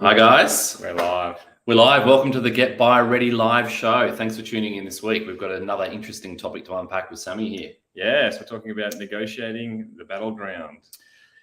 Hi guys. We're live. We're live. Welcome to the Get Buy Ready live show. Thanks for tuning in this week. We've got another interesting topic to unpack with Sammy here. Yes, we're talking about negotiating the battleground.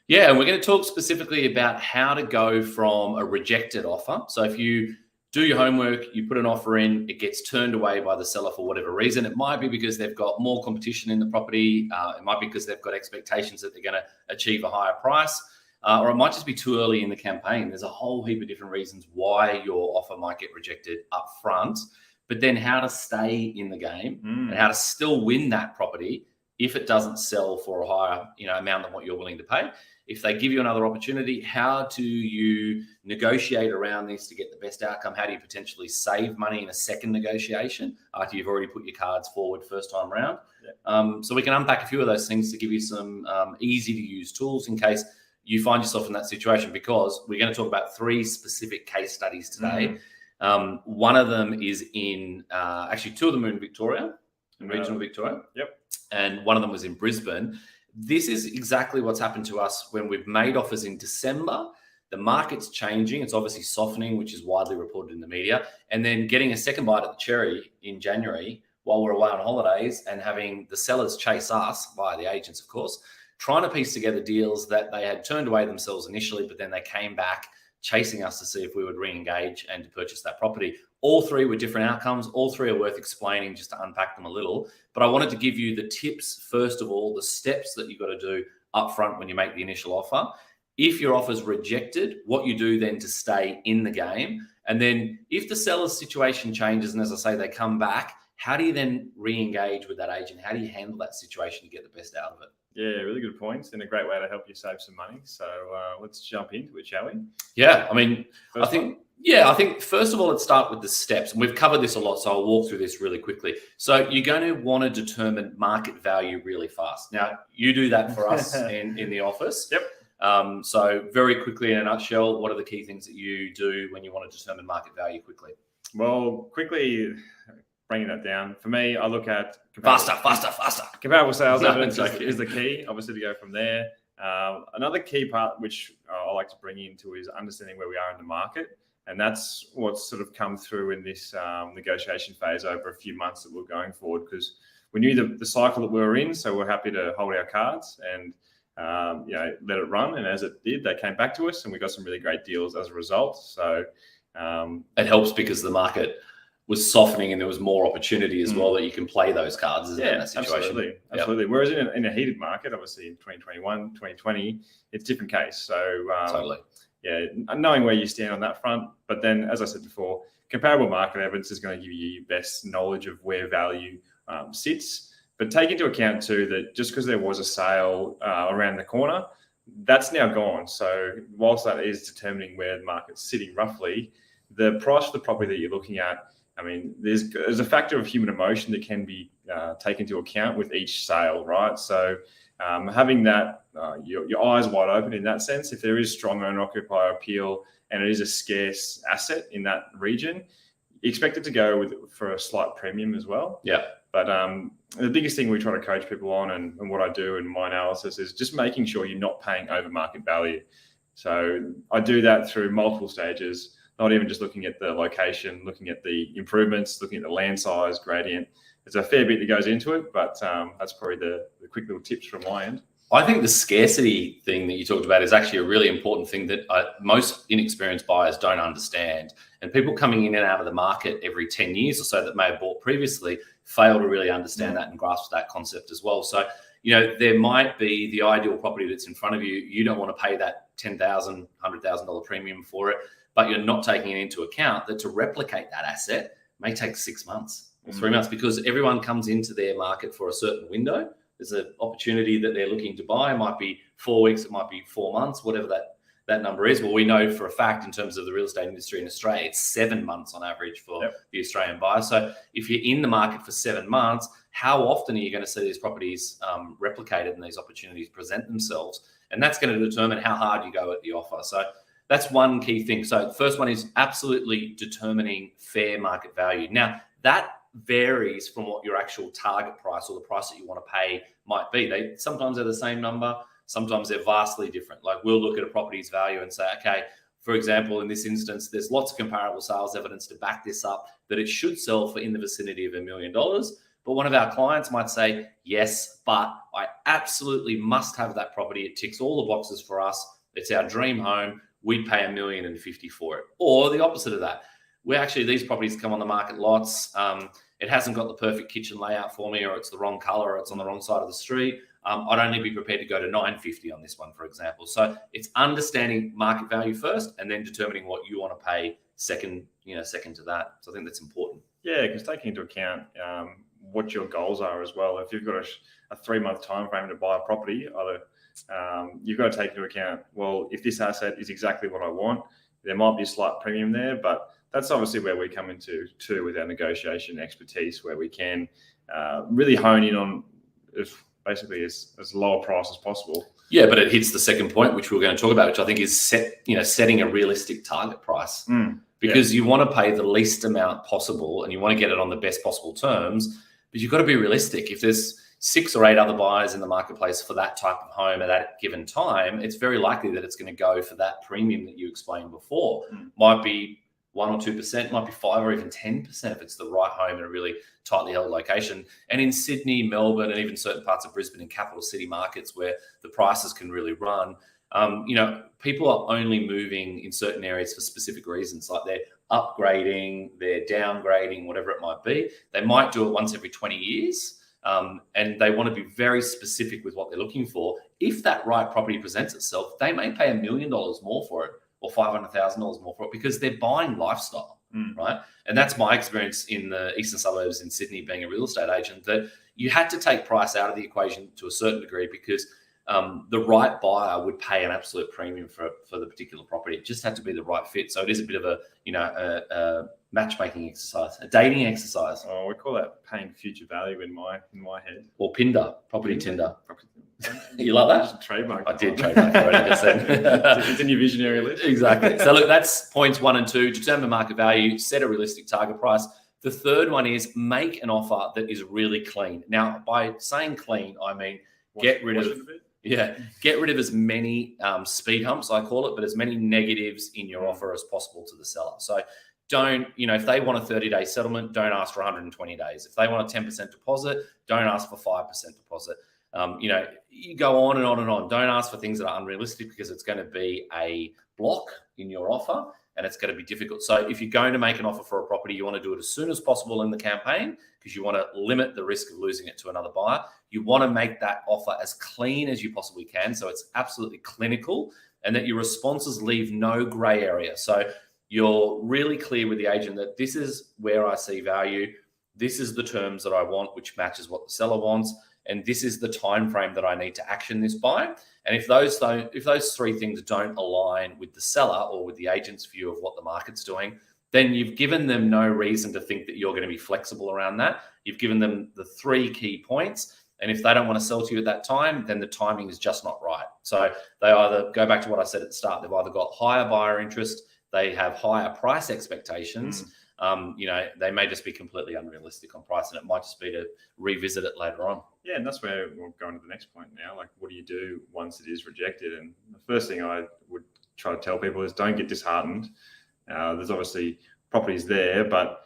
Yeah, and we're going to talk specifically about how to go from a rejected offer. So if you do your homework, you put an offer in, it gets turned away by the seller for whatever reason. It might be because they've got more competition in the property. It might be because they've got expectations that they're going to achieve a higher price. Or it might just be too early in the campaign. There's a whole heap of different reasons why your offer might get rejected up front, but then how to stay in the game and how to still win that property if it doesn't sell for a higher amount than what you're willing to pay. If they give you another opportunity, how do you negotiate around this to get the best outcome? How do you potentially save money in a second negotiation after you've already put your cards forward first time around? Yeah. So we can unpack a few of those things to give you some easy to use tools in case you find yourself in that situation, because we're going to talk about three specific case studies today. One of them is in, actually two of them are in Victoria, in regional Victoria. Yep. And one of them was in Brisbane. This is exactly what's happened to us when we've made offers in December. The market's changing. It's obviously softening, which is widely reported in the media. And then getting a second bite at the cherry in January while we're away on holidays and having the sellers chase us, via the agents, of course, trying to piece together deals that they had turned away themselves initially, but then they came back chasing us to see if we would re-engage and to purchase that property. All three were different outcomes. All three are worth explaining just to unpack them a little. But I wanted to give you the tips, first of all, the steps that you've got to do up front when you make the initial offer. If your offer's rejected, what you do then to stay in the game. And then if the seller's situation changes, and as I say, they come back, how do you then re-engage with that agent? How do you handle that situation to get the best out of it? Yeah, really good points and a great way to help you save some money. So let's jump into it, shall we? Yeah, I mean, I think first of all, let's start with the steps. And we've covered this a lot, so I'll walk through this really quickly. So you're going to want to determine market value really fast. Now, you do that for us in the office. Yep. So very quickly, in a nutshell, what are the key things that you do when you want to determine market value quickly? Well, quickly bringing that down, for me, I look at faster. Comparable sales evidence is the key, obviously, to go from there. Another key part, which I like to bring into, is understanding where we are in the market. And that's what's sort of come through in this negotiation phase over a few months that we're going forward, because we knew the cycle that we were in, so we're happy to hold our cards and let it run. And as it did, they came back to us and we got some really great deals as a result. So it helps because the market was softening and there was more opportunity as well that you can play those cards in that situation. Absolutely. Yep. Whereas in a heated market, obviously in 2021, 2020, it's a different case. So totally. Yeah, knowing where you stand on that front. But then, as I said before, comparable market evidence is going to give you your best knowledge of where value sits. But take into account too that just because there was a sale around the corner, that's now gone. So whilst that is determining where the market's sitting roughly, the price of the property that you're looking at, I mean, there's a factor of human emotion that can be taken into account with each sale, right? So having that, your eyes wide open in that sense, if there is strong owner-occupier appeal and it is a scarce asset in that region, you expect it to go for a slight premium as well. Yeah. But the biggest thing we try to coach people on, and what I do in my analysis, is just making sure you're not paying over market value. So I do that through multiple stages. Not even just looking at the location, looking at the improvements, looking at the land size, gradient. There's a fair bit that goes into it, but that's probably the quick little tips from my end. I think the scarcity thing that you talked about is actually a really important thing that most inexperienced buyers don't understand. And people coming in and out of the market every 10 years or so that may have bought previously fail to really understand that and grasp that concept as well. So, there might be the ideal property that's in front of you. You don't want to pay that $10,000, $100,000 premium for it, but you're not taking it into account that to replicate that asset may take 6 months or 3 months, because everyone comes into their market for a certain window. There's an opportunity that they're looking to buy. It might be 4 weeks, it might be 4 months, whatever that number is. Well, we know for a fact in terms of the real estate industry in Australia, it's 7 months on average for the Australian buyer. So if you're in the market for 7 months, how often are you going to see these properties replicated and these opportunities present themselves? And that's going to determine how hard you go at the offer. So that's one key thing. So the first one is absolutely determining fair market value. Now, that varies from what your actual target price or the price that you want to pay might be. They sometimes are the same number, sometimes they're vastly different. Like we'll look at a property's value and say, okay, for example, in this instance, there's lots of comparable sales evidence to back this up that it should sell for in the vicinity of $1 million. But one of our clients might say, yes, but I absolutely must have that property. It ticks all the boxes for us. It's our dream home. We'd pay $1,050,000 for it. Or the opposite of that. These properties come on the market lots. It hasn't got the perfect kitchen layout for me, or it's the wrong color, or it's on the wrong side of the street. I'd only be prepared to go to $950,000 on this one, for example. So it's understanding market value first, and then determining what you want to pay second to that. So I think that's important. Yeah, because taking into account what your goals are as well. If you've got a 3-month time frame to buy a property, you've got to take into account, well, if this asset is exactly what I want, there might be a slight premium there, but that's obviously where we come into too with our negotiation expertise, where we can really hone in on basically as low a price as possible. Yeah, but it hits the second point, which we're going to talk about, which I think is setting a realistic target price. Because you want to pay the least amount possible and you want to get it on the best possible terms, but you've got to be realistic. If there's 6 or 8 other buyers in the marketplace for that type of home at that given time, it's very likely that it's going to go for that premium that you explained before. Might be 1 or 2%, might be 5 or even 10% if it's the right home in a really tightly held location. And in Sydney, Melbourne, and even certain parts of Brisbane and capital city markets where the prices can really run, people are only moving in certain areas for specific reasons, like they're upgrading, they're downgrading, whatever it might be. They might do it once every 20 years, and they want to be very specific with what they're looking for. If that right property presents itself, they may pay $1 million more for it or $500,000 more for it because they're buying lifestyle, right? And that's my experience in the eastern suburbs in Sydney being a real estate agent, that you had to take price out of the equation to a certain degree because the right buyer would pay an absolute premium for the particular property. It just had to be the right fit. So it is a bit of a matchmaking exercise, a dating exercise. Oh, we call that paying future value in my head. Or Pinder, property Tinder. You like that? Just trademark. I did trademark it already. Just said. It's in your visionary list. Exactly. So look, that's points 1 and 2. Determine market value, set a realistic target price. The third one is make an offer that is really clean. Now, by saying clean, I mean get rid of as many speed humps, I call it, but as many negatives in your offer as possible to the seller. So don't, if they want a 30-day settlement, don't ask for 120 days. If they want a 10% deposit, don't ask for 5% deposit. You go on and on and on. Don't ask for things that are unrealistic because it's going to be a block in your offer and it's going to be difficult. So if you're going to make an offer for a property, you want to do it as soon as possible in the campaign because you want to limit the risk of losing it to another buyer. You want to make that offer as clean as you possibly can, so it's absolutely clinical, and that your responses leave no gray area. So you're really clear with the agent that this is where I see value, this is the terms that I want, which matches what the seller wants, and this is the time frame that I need to action this by. And if those 3 things don't align with the seller or with the agent's view of what the market's doing, then you've given them no reason to think that you're going to be flexible around that. You've given them the 3 key points. And if they don't want to sell to you at that time, then the timing is just not right. So they either go back to what I said at the start. They've either got higher buyer interest, they have higher price expectations. They may just be completely unrealistic on price, and it might just be to revisit it later on. Yeah, and that's where we'll go into the next point now. Like, what do you do once it is rejected? And the first thing I would try to tell people is don't get disheartened. There's obviously properties there, but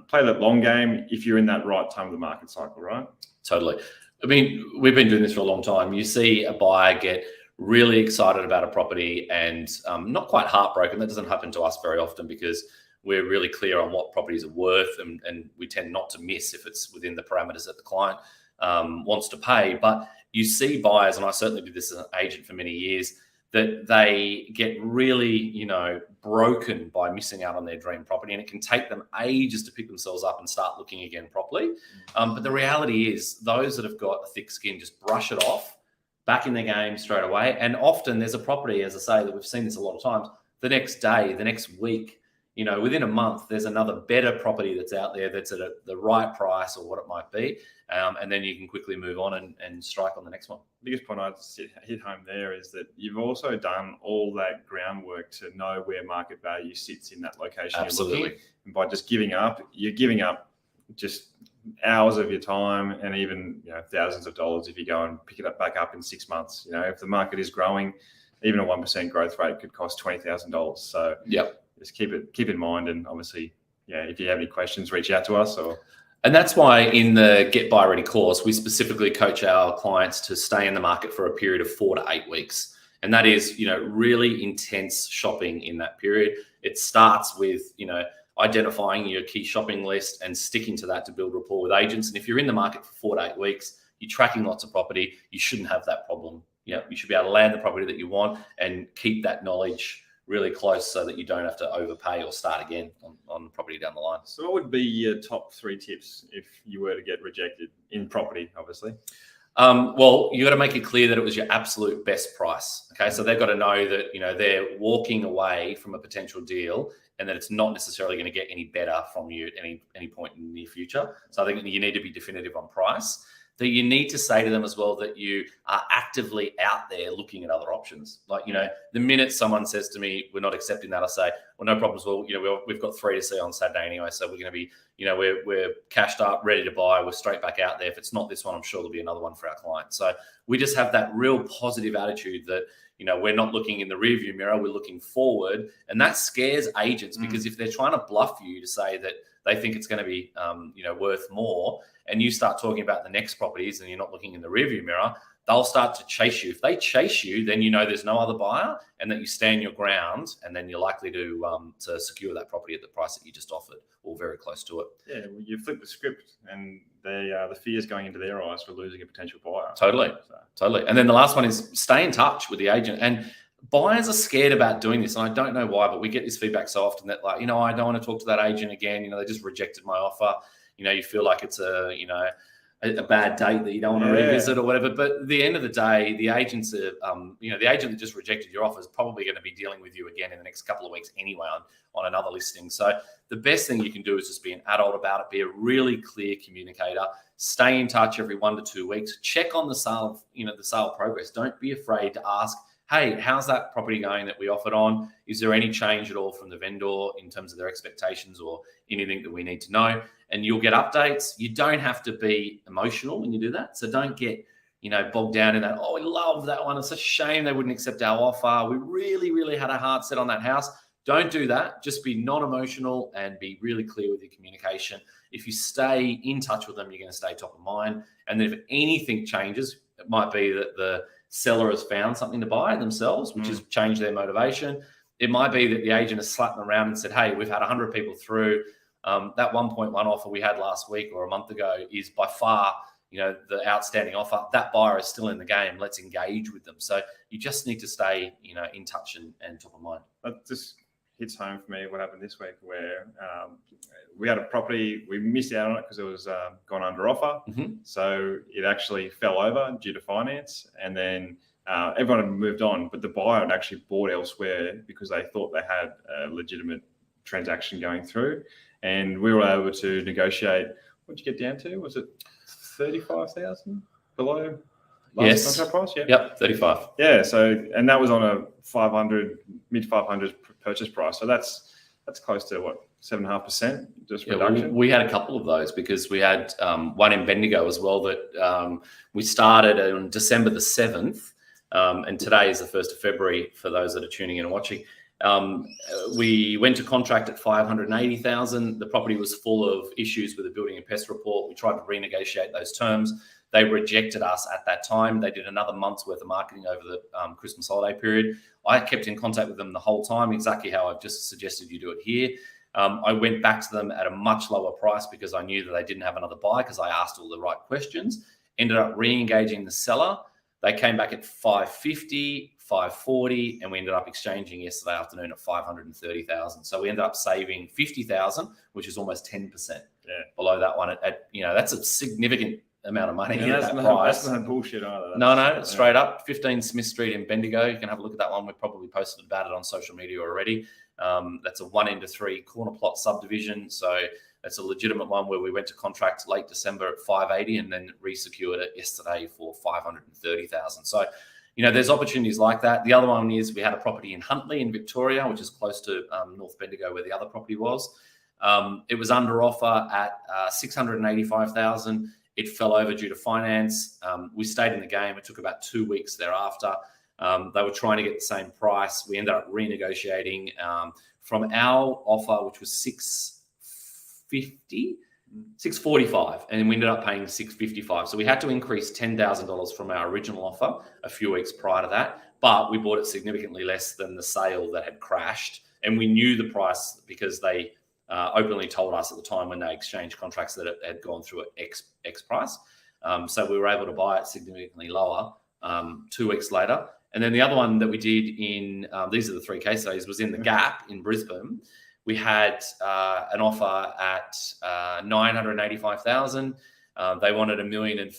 play that long game if you're in that right time of the market cycle, right? Totally. I mean, we've been doing this for a long time. You see a buyer get really excited about a property and not quite heartbroken. That doesn't happen to us very often because we're really clear on what properties are worth, and we tend not to miss if it's within the parameters that the client wants to pay. But you see buyers, and I certainly did this as an agent for many years, that they get really, broken by missing out on their dream property, and it can take them ages to pick themselves up and start looking again properly. But the reality is those that have got a thick skin just brush it off, back in the game straight away. And often there's a property, as I say, that we've seen this a lot of times, the next day, the next week, within a month, there's another better property that's out there that's at the right price or what it might be. And then you can quickly move on and strike on the next one. The biggest point I'd hit home there is that you've also done all that groundwork to know where market value sits in that location. Absolutely. You're looking. And by just giving up, you're giving up just hours of your time and even thousands of dollars if you go and pick it back up in 6 months. If the market is growing, even a 1% growth rate could cost $20,000. So yep. Just keep in mind, and obviously, yeah, if you have any questions, reach out to us. And that's why in the Get Buy Ready course, we specifically coach our clients to stay in the market for a period of 4 to 8 weeks. And that is, really intense shopping in that period. It starts with, identifying your key shopping list and sticking to that to build rapport with agents. And if you're in the market for 4 to 8 weeks, you're tracking lots of property, you shouldn't have that problem. You should be able to land the property that you want and keep that knowledge really close so that you don't have to overpay or start again on the property down the line. So what would be your top 3 tips if you were to get rejected in property, obviously? Well, you got to make it clear that it was your absolute best price. Okay. So they've got to know that, they're walking away from a potential deal and that it's not necessarily going to get any better from you at any point in the near future. So I think you need to be definitive on price. That you need to say to them as well that you are actively out there looking at other options. Like, the minute someone says to me, we're not accepting that, I say, well, no problems. Well, we've got 3 to see on Saturday anyway. So we're going to be, we're cashed up, ready to buy. We're straight back out there. If it's not this one, I'm sure there'll be another one for our client. So we just have that real positive attitude that, we're not looking in the rearview mirror, we're looking forward. And that scares agents because if they're trying to bluff you to say that they think it's going to be, worth more, and you start talking about the next properties and you're not looking in the rearview mirror, they'll start to chase you. If they chase you, then there's no other buyer and that you stand your ground, and then you're likely to secure that property at the price that you just offered or very close to it. Yeah, well, you flip the script and the fears going into their eyes for losing a potential buyer. Totally. And then the last one is stay in touch with the agent. And buyers are scared about doing this, and I don't know why, but we get this feedback so often that I don't want to talk to that agent again. They just rejected my offer. You feel like it's a bad date that you don't want to revisit or whatever. But at the end of the day, the agents are, the agent that just rejected your offer is probably going to be dealing with you again in the next couple of weeks anyway on another listing. So the best thing you can do is just be an adult about it, be a really clear communicator, stay in touch every 1 to 2 weeks, check on the sale, the sale progress. Don't be afraid to ask, hey, how's that property going that we offered on? Is there any change at all from the vendor in terms of their expectations or anything that we need to know? And you'll get updates. You don't have to be emotional when you do that. So don't get, bogged down in that, oh, we love that one. It's a shame they wouldn't accept our offer. We really, really had a heart set on that house. Don't do that. Just be non-emotional and be really clear with your communication. If you stay in touch with them, you're going to stay top of mind. And then if anything changes, it might be that the seller has found something to buy themselves, which has changed their motivation. It might be that the agent has slapped them around and said, hey, we've had 100 people through. That 1.1 offer we had last week or a month ago is by far, the outstanding offer. That buyer is still in the game. Let's engage with them. So you just need to stay, in touch and top of mind. That just hits home for me what happened this week where we had a property, we missed out on it because it was gone under offer. Mm-hmm. So it actually fell over due to finance, and then everyone had moved on, but the buyer had actually bought elsewhere because they thought they had a legitimate transaction going through. And we were able to negotiate. What did you get down to? Was it 35,000 below last contract price? Yeah. Yep, 35. Yeah. So, and that was on a 500, mid 500s purchase price. So that's close to what, 7.5% just reduction. We had a couple of those because we had one in Bendigo as well that we started on December the 7th, and today is the 1st of February for those that are tuning in and watching. We went to contract at 580,000. The property was full of issues with the building and pest report. We tried to renegotiate those terms. They rejected us at that time. They did another month's worth of marketing over the Christmas holiday period. I kept in contact with them the whole time, exactly how I've just suggested you do it here. I went back to them at a much lower price because I knew that they didn't have another buy because I asked all the right questions. Ended up re-engaging the seller. They came back at 550, 540, and we ended up exchanging yesterday afternoon at 530,000. So we ended up saving 50,000, which is almost 10% below that one. That's a significant amount of money at that price. That's not bullshit either. No, straight up. 15 Smith Street in Bendigo. You can have a look at that one. We've probably posted about it on social media already. That's a 1 into 3 corner plot subdivision. So that's a legitimate one where we went to contract late December at 580 and then re-secured it yesterday for 530,000. So, there's opportunities like that. The other one is we had a property in Huntley in Victoria, which is close to North Bendigo where the other property was. It was under offer at 685,000. It fell over due to finance. We stayed in the game. It took about 2 weeks thereafter. They were trying to get the same price. We ended up renegotiating from our offer, which was $645, and we ended up paying $655. So we had to increase $10,000 from our original offer a few weeks prior to that, but we bought it significantly less than the sale that had crashed. And we knew the price because they openly told us at the time when they exchanged contracts that it had gone through at X price. So we were able to buy it significantly lower 2 weeks later. And then the other one that we did in, these are the three case studies, was in the Gap in Brisbane. We had an offer at $985,000. They wanted $1.05 million. They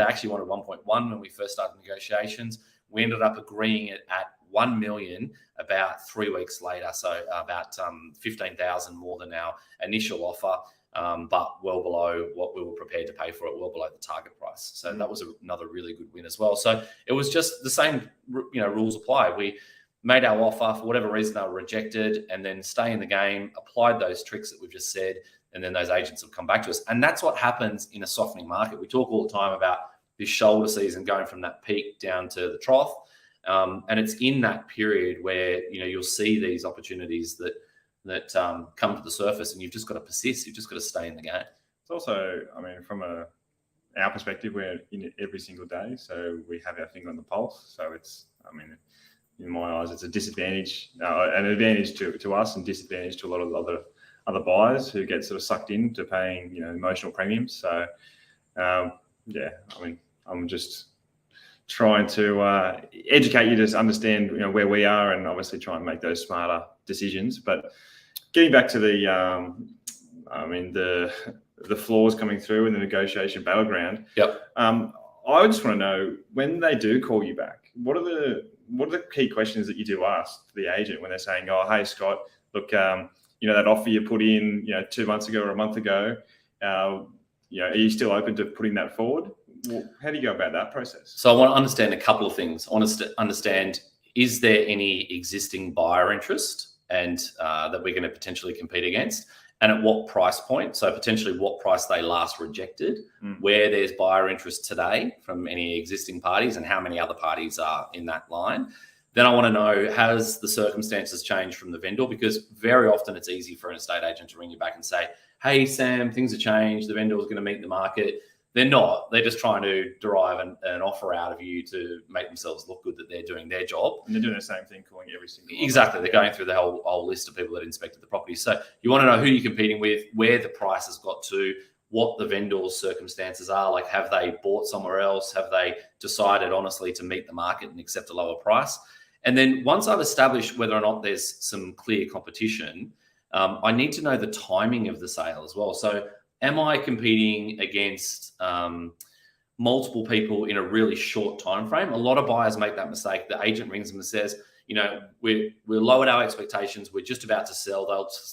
actually wanted 1.1 when we first started negotiations. We ended up agreeing it at 1 million about 3 weeks later. So about 15,000 more than our initial offer, but well below what we were prepared to pay for it, well below the target price. So that was another really good win as well. So it was just the same, rules apply. We made our offer, for whatever reason they were rejected, and then stay in the game, applied those tricks that we've just said, and then those agents have come back to us. And that's what happens in a softening market. We talk all the time about this shoulder season going from that peak down to the trough. And it's in that period where, you'll see these opportunities that come to the surface, and you've just got to persist. You've just got to stay in the game. It's also, from our perspective, we're in it every single day. So we have our finger on the pulse. So it's, in my eyes, it's a disadvantage, an advantage to us, and disadvantage to a lot of other buyers who get sort of sucked into paying, emotional premiums. So, I'm just trying to educate you to understand, where we are, and obviously try and make those smarter decisions. But getting back to the flaws coming through in the negotiation battleground. Yep. I just want to know, when they do call you back, what are the key questions that you do ask the agent when they're saying, "Oh, hey Scott, look, that offer you put in, 2 months ago or a month ago, are you still open to putting that forward?" Well, how do you go about that process? So I want to understand a couple of things. I want to understand, is there any existing buyer interest and that we're going to potentially compete against? And at what price point? So potentially what price they last rejected, where there's buyer interest today from any existing parties, and how many other parties are in that line. Then I want to know, has the circumstances changed from the vendor? Because very often it's easy for an estate agent to ring you back and say, "Hey, Sam, things have changed. The vendor was going to meet the market." They're not. They're just trying to derive an offer out of you to make themselves look good that they're doing their job. And they're doing the same thing, calling every single one. Exactly. They're going through the whole list of people that inspected the property. So you want to know who you're competing with, where the price has got to, what the vendor's circumstances are. Like, have they bought somewhere else? Have they decided honestly to meet the market and accept a lower price? And then once I've established whether or not there's some clear competition, I need to know the timing of the sale as well. So am I competing against multiple people in a really short time frame? A lot of buyers make that mistake. The agent rings them and says, we're lowered our expectations. We're just about to sell.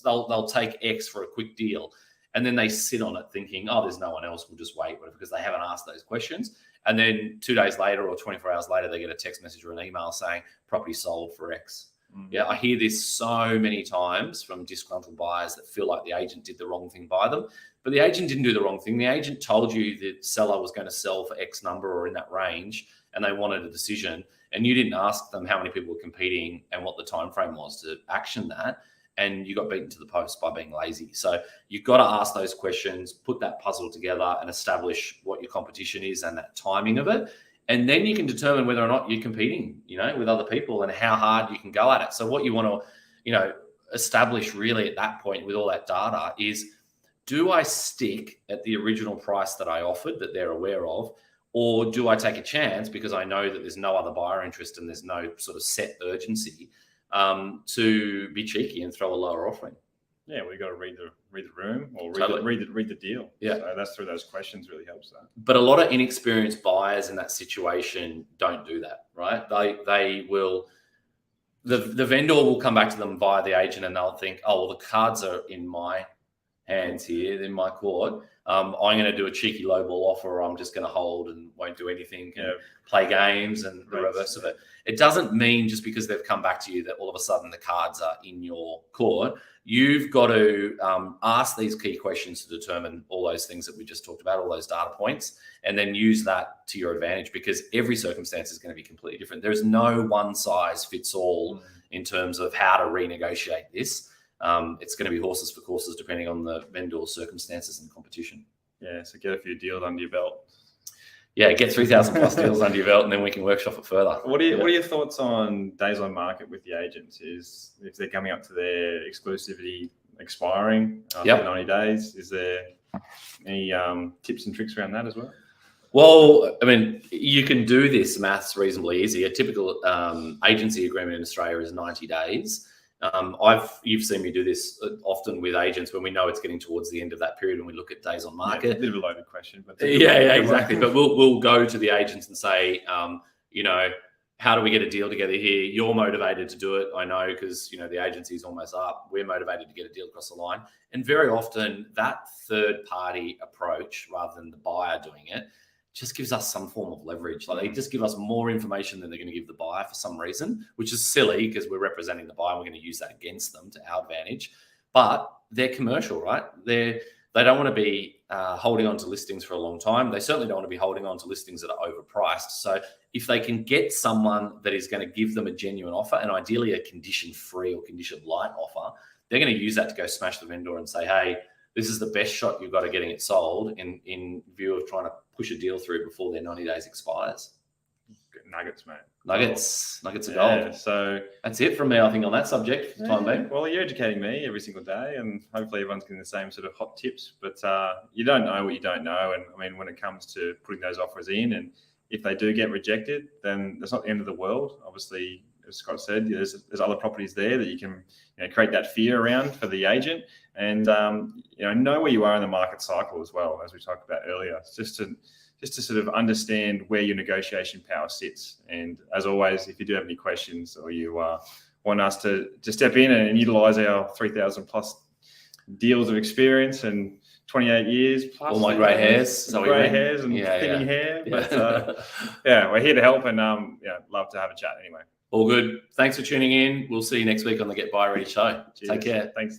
They'll take X for a quick deal. And then they sit on it thinking, oh, there's no one else. We'll just wait, because they haven't asked those questions. And then 2 days later or 24 hours later, they get a text message or an email saying property sold for X. Yeah, I hear this so many times from disgruntled buyers that feel like the agent did the wrong thing by them. But the agent didn't do the wrong thing. The agent told you the seller was going to sell for X number or in that range, and they wanted a decision. And you didn't ask them how many people were competing and what the time frame was to action that. And you got beaten to the post by being lazy. So you've got to ask those questions, put that puzzle together, and establish what your competition is and that timing of it. And then you can determine whether or not you're competing, with other people, and how hard you can go at it. So what you want to, establish really at that point with all that data is, do I stick at the original price that I offered that they're aware of, or do I take a chance because I know that there's no other buyer interest and there's no sort of set urgency to be cheeky and throw a lower offering? Yeah, we've got to read the room, or read the deal. Yeah, so that's through those questions really helps that. But a lot of inexperienced buyers in that situation don't do that, right? They will. The vendor will come back to them via the agent, and they'll think, oh, well, the cards are in my hands here, in my court. I'm going to do a cheeky lowball offer, or I'm just going to hold and won't do anything and play games, and the reverse of it. It doesn't mean just because they've come back to you that all of a sudden the cards are in your court. You've got to ask these key questions to determine all those things that we just talked about, all those data points, and then use that to your advantage, because every circumstance is going to be completely different. There's no one size fits all in terms of how to renegotiate this. It's going to be horses for courses depending on the vendor's circumstances and competition. Yeah, so get a few deals under your belt. Yeah, get 3,000 plus deals under your belt, and then we can workshop it further. What are your thoughts on days on market with the agents? Is if they're coming up to their exclusivity expiring after 90 days, is there any tips and tricks around that as well? Well, I mean, you can do this maths reasonably easy. A typical agency agreement in Australia is 90 days. You've seen me do this often with agents when we know it's getting towards the end of that period and we look at days on market. Yeah, a bit of a loaded question, but exactly. But we'll go to the agents and say, how do we get a deal together here? You're motivated to do it, I know, because the agency's almost up. We're motivated to get a deal across the line, and very often that third party approach, rather than the buyer doing it, just gives us some form of leverage. Like, they just give us more information than they're going to give the buyer for some reason, which is silly because we're representing the buyer. We're going to use that against them to our advantage. But they're commercial, right? They don't want to be holding on to listings for a long time. They certainly don't want to be holding on to listings that are overpriced. So if they can get someone that is going to give them a genuine offer, and ideally a condition-free or condition-light offer, they're going to use that to go smash the vendor and say, hey, this is the best shot you've got at getting it sold in view of trying to push a deal through before their 90 days expires. Nuggets, mate. Nuggets of gold. So that's it from me, I think, on that subject for the time being. Well, you're educating me every single day, and hopefully everyone's getting the same sort of hot tips. But you don't know what you don't know. And I mean, when it comes to putting those offers in, and if they do get rejected, then that's not the end of the world. Obviously, as Scott said, there's other properties there that you can create that fear around for the agent, and know where you are in the market cycle as well, as we talked about earlier. It's just to sort of understand where your negotiation power sits. And as always, if you do have any questions, or you want us to step in and utilize our 3,000 plus deals of experience and 28 years plus. All my grey hairs. Grey hairs and thinning hair. But we're here to help, and love to have a chat anyway. All good. Thanks for tuning in. We'll see you next week on the Get Buy Ready show. Cheers. Take care. Thanks.